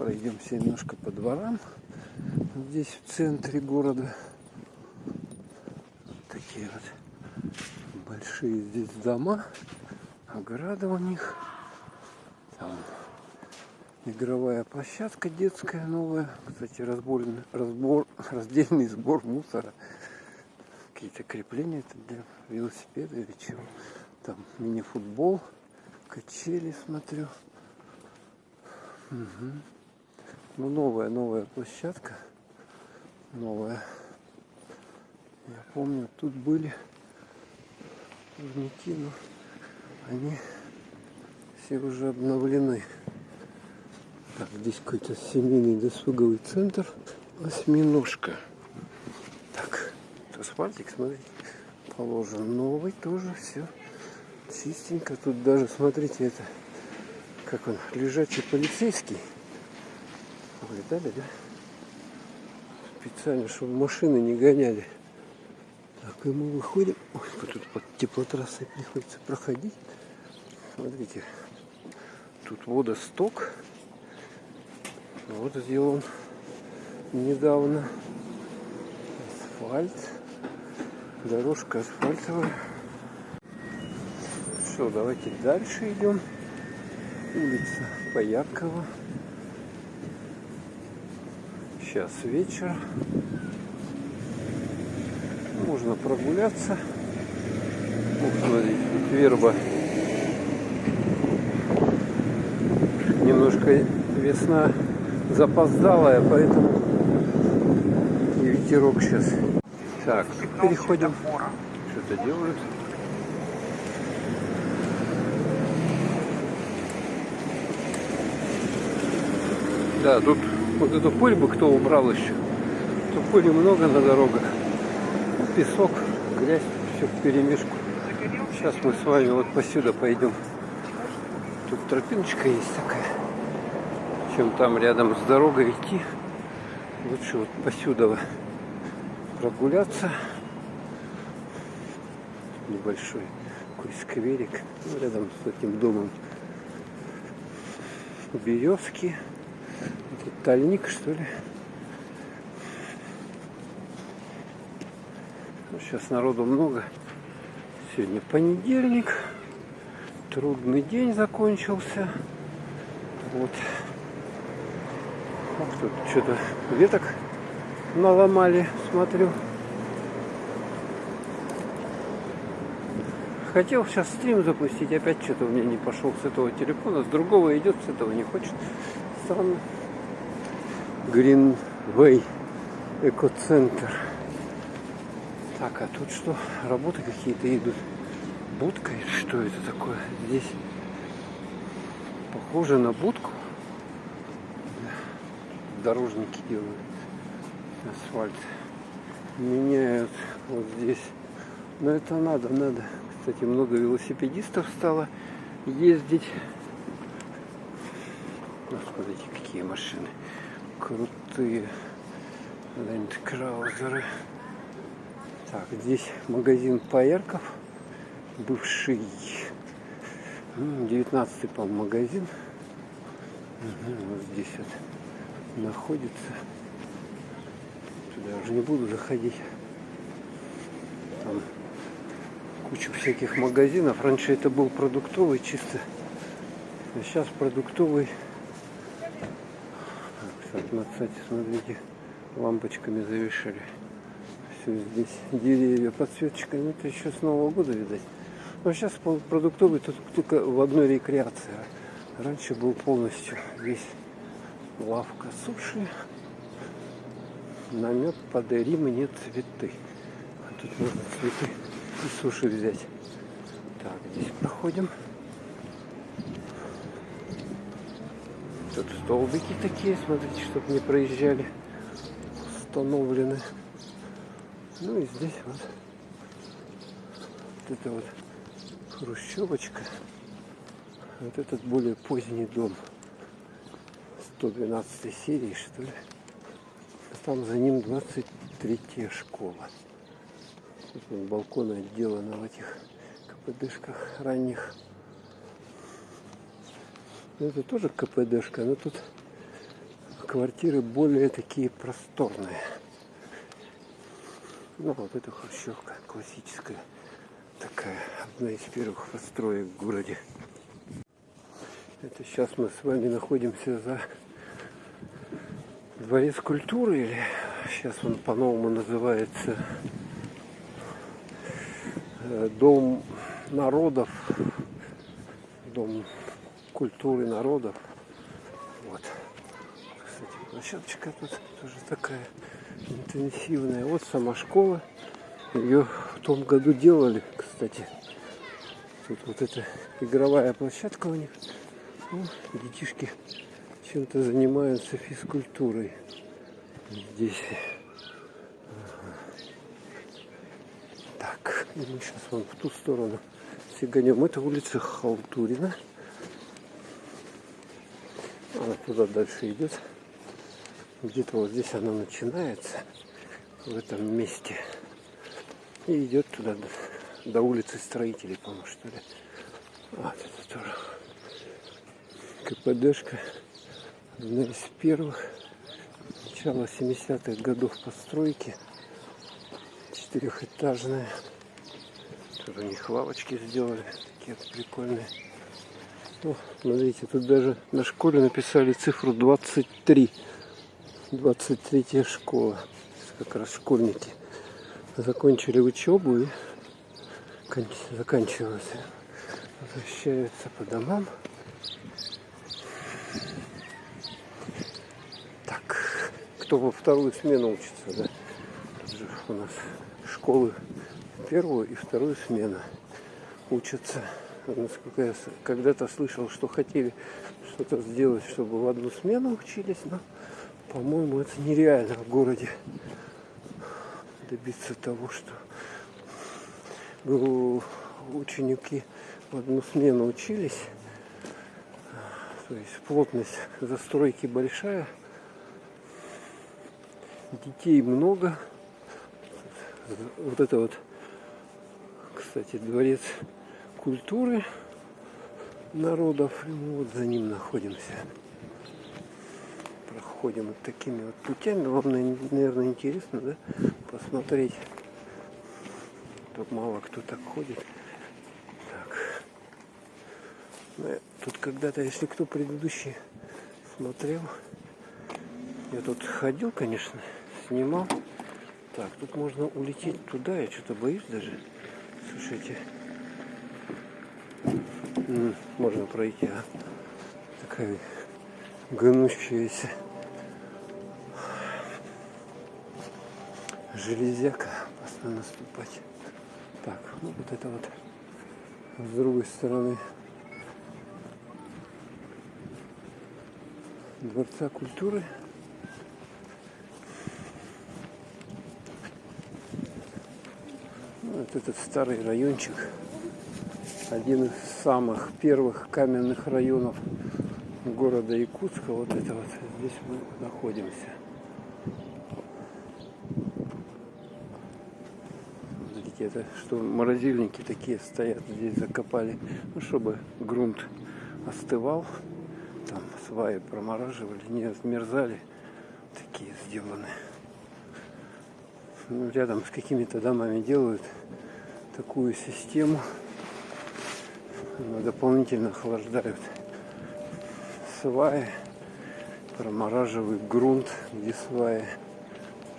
Пройдемся немножко по дворам. Здесь в центре города. Вот такие вот большие здесь дома. Ограда у них. Там игровая площадка детская новая. Кстати, раздельный сбор мусора. Какие-то крепления это для велосипеда или чего. Там мини-футбол. Качели смотрю. Угу. Ну, новая площадка. Новая. Я помню, тут были турники, но они все уже обновлены. Так, здесь какой-то семейный досуговый центр. Осьминожка. Так, асфальтик, смотрите, положен новый тоже, все чистенько. Тут даже, смотрите, это, как он, лежачий полицейский. Видали, да? Специально, чтобы машины не гоняли. Так, и мы выходим. Ой, тут под теплотрассой приходится проходить. Смотрите, тут водосток. Вот сделан недавно. Асфальт. Дорожка асфальтовая. Что, давайте дальше идем. Улица Пояркова. Сейчас вечер. Можно прогуляться. Вот, смотрите, верба. Немножко весна запоздалая, поэтому и ветерок сейчас. Так, переходим. Что-то делают. Да, тут вот эту пыль бы кто убрал еще. То пыли много на дорогах. Песок, грязь, все вперемешку. Сейчас мы с вами вот посюда пойдем. Тут тропиночка есть такая. Чем там рядом с дорогой идти. Лучше вот посюда прогуляться. Небольшой такой скверик. Ну, рядом с этим домом. Березки. Это тальник, что ли. Сейчас народу много. Сегодня понедельник. Трудный день закончился. Вот. Тут что-то веток наломали, смотрю. Хотел сейчас стрим запустить, опять что-то у меня не пошел с этого телефона, с другого идет, с этого не хочет. Странно. Гринвей экоцентр. Так, а тут что? Работы какие-то идут. Будка? Что это такое? Здесь похоже на будку. Дорожники делают. Асфальт. Меняют вот здесь. Но это надо. Кстати, много велосипедистов стало ездить. Ну, смотрите, какие машины. Крутые. Лэндкраузеры. Так, здесь магазин Поярков, бывший 19-й, по-моему, магазин. Вот здесь вот находится. Туда уже не буду заходить. Там куча всяких магазинов. Раньше это был продуктовый чисто. А сейчас продуктовый. Кстати, смотрите, лампочками завешали. Все здесь деревья, подсветочка, ну это еще с Нового года, видать. Но сейчас продуктовый тут только в одной рекреации. Раньше был полностью весь лавка суши. Намет «Подари мне цветы». А тут можно цветы и суши взять. Так, здесь проходим. Тут столбики такие, смотрите, чтобы не проезжали. Установлены. Ну и здесь вот это вот хрущевочка. Вот этот более поздний дом. 112 серии, что ли. А там за ним 23-я школа. Тут вот балконы отделаны в этих КПДшках ранних. Ну, это тоже КПДшка, но тут квартиры более такие просторные. Ну вот это хрущевка классическая, такая, одна из первых построек в городе. Это сейчас мы с вами находимся за Дворец культуры, или сейчас он по-новому называется Дом народов, Дом культуры народов. Вот. Кстати, площадочка тут тоже такая интенсивная. Вот сама школа. Ее в том году делали, кстати. Тут вот эта игровая площадка у них. Ну, детишки чем-то занимаются физкультурой здесь. Так, и мы сейчас вон в ту сторону сиганем. Это улица Халтурина. Она туда дальше идет. Где-то вот здесь она начинается, в этом месте. И идет туда до улицы Строителей, по-моему, что ли. Вот это тоже КПДшка. Одна из первых. Начало 70-х годов постройки. Четырехэтажная. Тоже у них лавочки сделали. Такие вот прикольные. О, смотрите, тут даже на школе написали цифру 23. 23-я школа. Как раз школьники закончили учебу и заканчиваются. Возвращаются по домам. Так, кто во вторую смену учится, да? Тут же у нас школы первую и вторую смену учатся. Насколько я когда-то слышал, что хотели что-то сделать, чтобы в одну смену учились, но, по-моему, это нереально в городе добиться того, что ученики в одну смену учились. То есть плотность застройки большая, детей много. Вот это вот, кстати, Дворец культуры народов. И мы вот за ним находимся. Проходим вот такими вот путями. Вам, наверное, интересно, да, посмотреть. Тут мало кто так ходит. Так. Тут когда-то, если кто предыдущий смотрел, я тут ходил, конечно, снимал. Так, тут можно улететь туда, я что-то боюсь даже. Слушайте, можно пройти, а? Такая гнущаяся железяка, опасно наступать. Так, ну вот это вот с другой стороны Дворца культуры. Вот этот старый райончик, один из самых первых каменных районов города Якутска. Вот это вот здесь мы находимся. Смотрите, это что морозильники такие стоят, здесь закопали, ну, чтобы грунт остывал. Там сваи промораживали, не отмерзали. Такие сделаны. Ну, рядом с какими-то домами делают такую систему. Дополнительно охлаждают сваи, промораживают грунт, где сваи,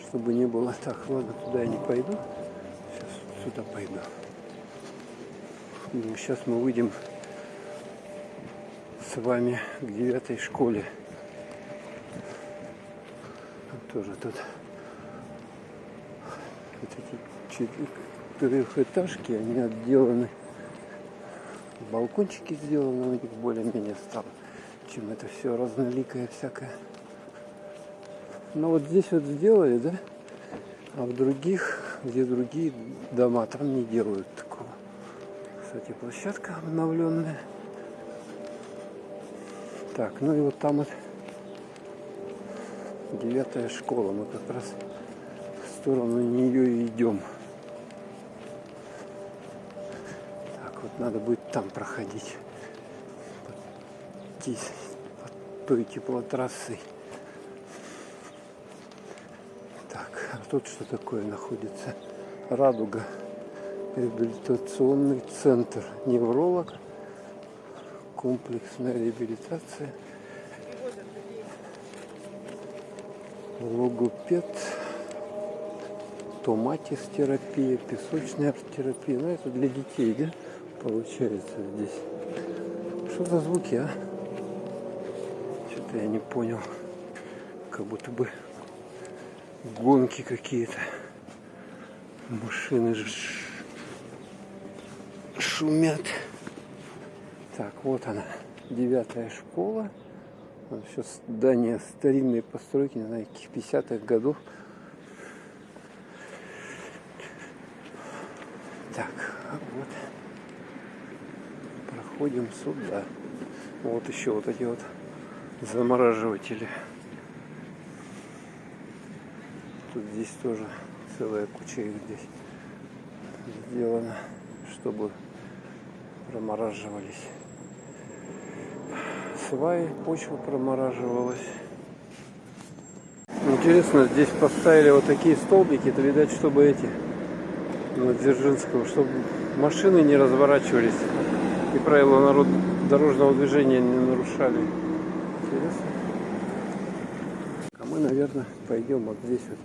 чтобы не было так. Ладно, туда я не пойду. Сейчас сюда пойду. И сейчас мы выйдем с вами к 9-й школе. Тоже тут вот эти четырехэтажки, они отделаны. Балкончики сделаны у них более-менее стало, чем это все разноликое всякое. Но вот здесь вот сделали, да? А в других, где другие дома, там не делают такого. Кстати, площадка обновленная. Так, ну и вот там вот 9-я школа. Мы как раз в сторону нее и идем. Так, вот надо будет там проходить. Под той теплотрассой. А тут что такое находится? Радуга. Реабилитационный центр. Невролог. Комплексная реабилитация. Логопед. Томатис-терапия. Песочная арт-терапия. Ну, это для детей, да? Получается здесь. Что за звуки, а? Что-то я не понял. Как будто бы гонки какие-то. Машины шумят. Так, вот она. 9-я школа. Вот сейчас здание старинной постройки, не знаю, каких 50-х годов. Так, вот. Проходим сюда. Вот еще вот эти вот замораживатели. Тут здесь тоже целая куча их здесь сделана, чтобы промораживались сваи, почва промораживалась. Интересно, здесь поставили вот такие столбики, это, видать, чтобы эти, вот Дзержинского, чтобы машины не разворачивались и правила дорожного движения не нарушали. Интересно. А мы, наверное, пойдем вот здесь вот,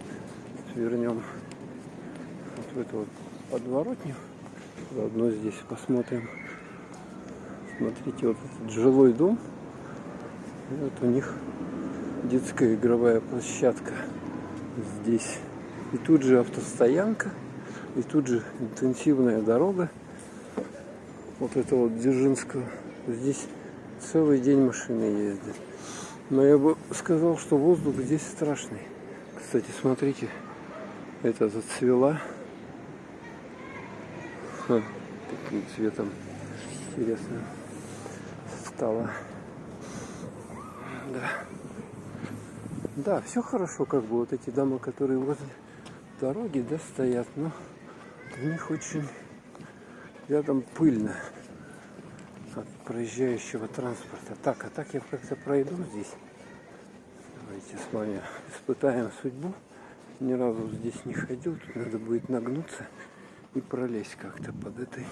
свернем вот в эту вот подворотню. Заодно здесь посмотрим. Смотрите, вот этот жилой дом. И вот у них детская игровая площадка здесь. И тут же автостоянка. И тут же интенсивная дорога. Вот это вот Дзержинского. Здесь целый день машины ездят. Но я бы сказал, что воздух здесь страшный. Кстати, смотрите, это зацвела. Таким цветом интересно стало. Да. Да, все хорошо, как бы вот эти дома, которые возле дороги, да, стоят, но в них очень рядом пыльно от проезжающего транспорта. Так, а так я как-то пройду здесь. Давайте с вами испытаем судьбу. Ни разу здесь не ходил, тут надо будет нагнуться и пролезть как-то под этой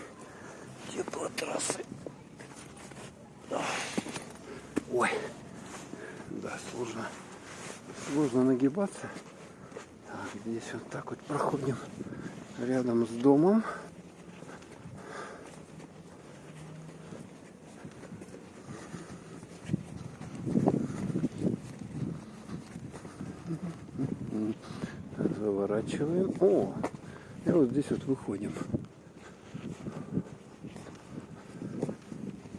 теплотрассой. Ой, да, сложно нагибаться. Так, здесь вот так вот проходим рядом с домом. Заворачиваем. О, и вот здесь вот выходим.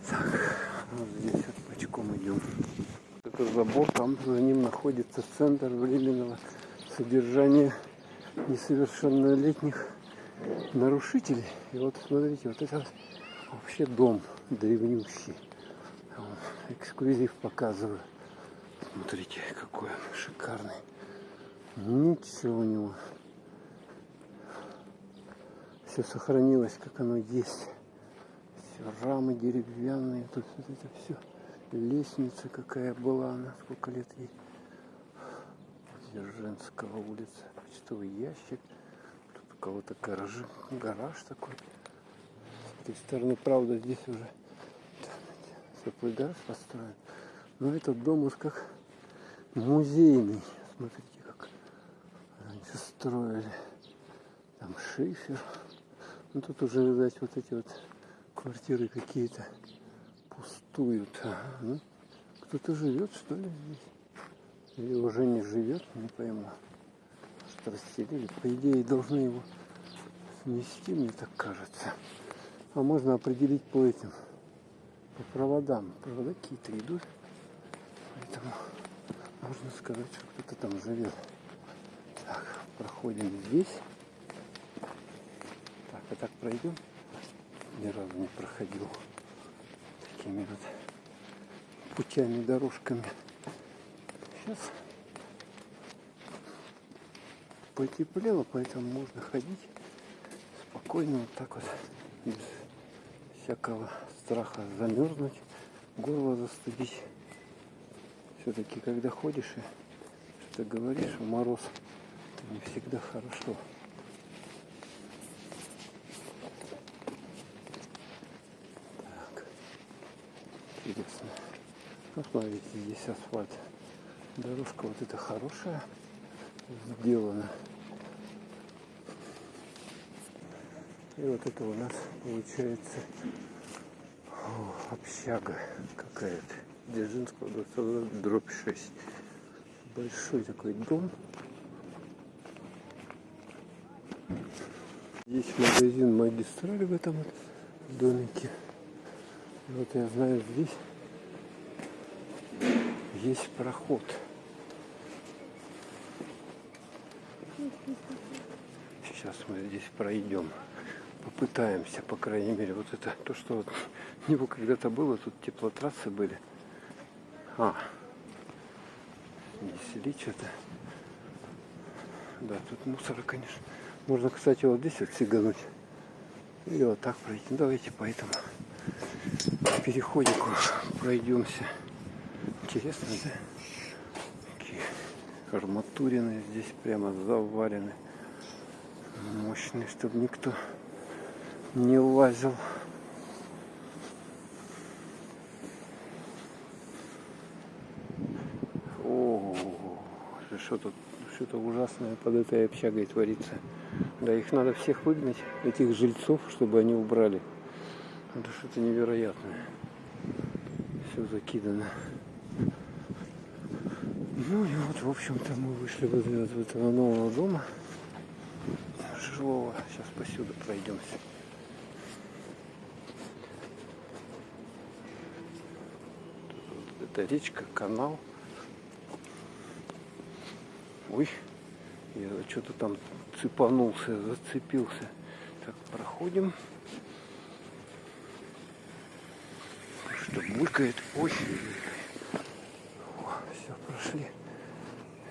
Так, вот здесь вот пачком идем. Это забор, там за ним находится центр временного содержания несовершеннолетних нарушителей. И вот смотрите, вот это вообще дом древнющий. Эксклюзив показываю. Смотрите, какой он шикарный. Ничего у него. Все сохранилось, как оно есть. Все рамы деревянные. Тут вот это все. Лестница какая была. Она сколько лет ей. Дзержинского улица. Почтовый ящик. Тут у кого-то гараж такой. С этой стороны, правда, здесь уже теплый гараж построен. Но этот дом уж как музейный. Смотрите, как раньше строили. Там шифер. Ну тут уже, видать, вот эти вот квартиры какие-то пустуют. Ну, кто-то живет, что ли, здесь? Или уже не живет, не пойму. Что расселили. По идее, должны его снести, мне так кажется. А можно определить по этим, по проводам. Провода какие-то идут. Поэтому можно сказать, что кто-то там живет. Так, проходим здесь. Так, а так пройдем. Ни разу не проходил такими вот путями, дорожками. Сейчас потеплело, поэтому можно ходить спокойно, вот так вот, без всякого страха замерзнуть, горло застудить. Все-таки, когда ходишь и что-то говоришь, мороз Это не всегда хорошо. Так, интересно. Ну, смотрите, здесь асфальт. Дорожка вот эта хорошая сделана. И вот это у нас получается общага какая-то. Дзержинского 22/6. Большой такой дом. Здесь магазин «Магистраль» в этом вот домике. И вот я знаю, здесь есть проход. Сейчас мы здесь пройдем. Попытаемся, по крайней мере, вот это, то, что вот у него когда-то было, тут теплотрассы были. Снесли что-то. Да, тут мусора, конечно. Можно, кстати, вот здесь вот сигануть. И вот так пройти. Ну, давайте по этому переходику пройдемся. Интересно, да? Такие арматурины здесь прямо заварены. Мощные, чтобы никто не лазил. Что-то ужасное под этой общагой творится. Да, их надо всех выгнать, этих жильцов, чтобы они убрали. Это что-то невероятное. Все закидано. Ну и вот, в общем-то, мы вышли возле этого нового дома жилого. Сейчас посюда пройдемся. Это речка, канал. Ой, я что-то там цепанулся, зацепился. Так, проходим. Что булькает? Ой. Все, прошли.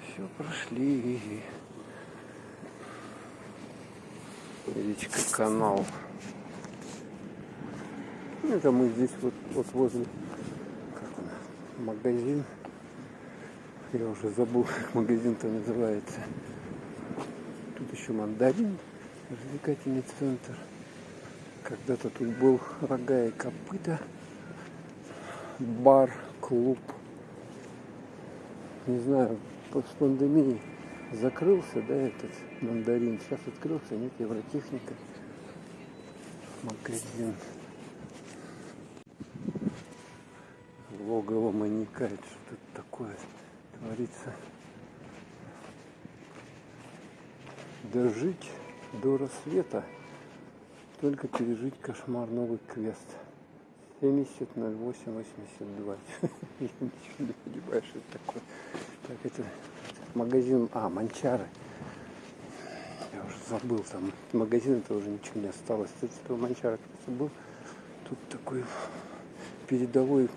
Все, прошли. Речка, канал. Это мы здесь вот возле, как он, магазин. Я уже забыл, как магазин-то называется. Тут еще мандарин, развлекательный центр. Когда-то тут был «Рога и копыта», бар, клуб. Не знаю, с пандемией закрылся, да, этот мандарин. Сейчас открылся, нет, Евротехника. Магазин. Логово маньяка, это что-то такое творится. Дожить до рассвета, только пережить кошмар, новый квест. 70-08-82. Я ничего не понимаю, что это такое. Так, это магазин, Манчары. Я уже забыл, там магазин, это уже ничего не осталось. Кстати, этого Манчара, кстати, был. Тут такой передовой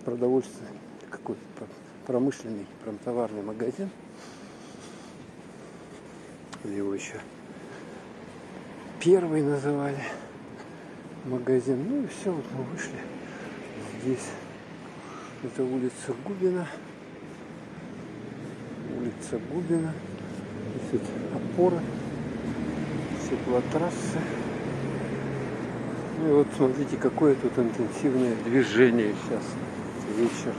продовольственный, какой-то промышленный, промтоварный магазин. Его еще первый называли магазин. Ну и все, вот мы вышли. Здесь это улица Губина. Улица Губина. Здесь вот опора, теплотрасса. Ну и вот смотрите, какое тут интенсивное движение сейчас. Вечер.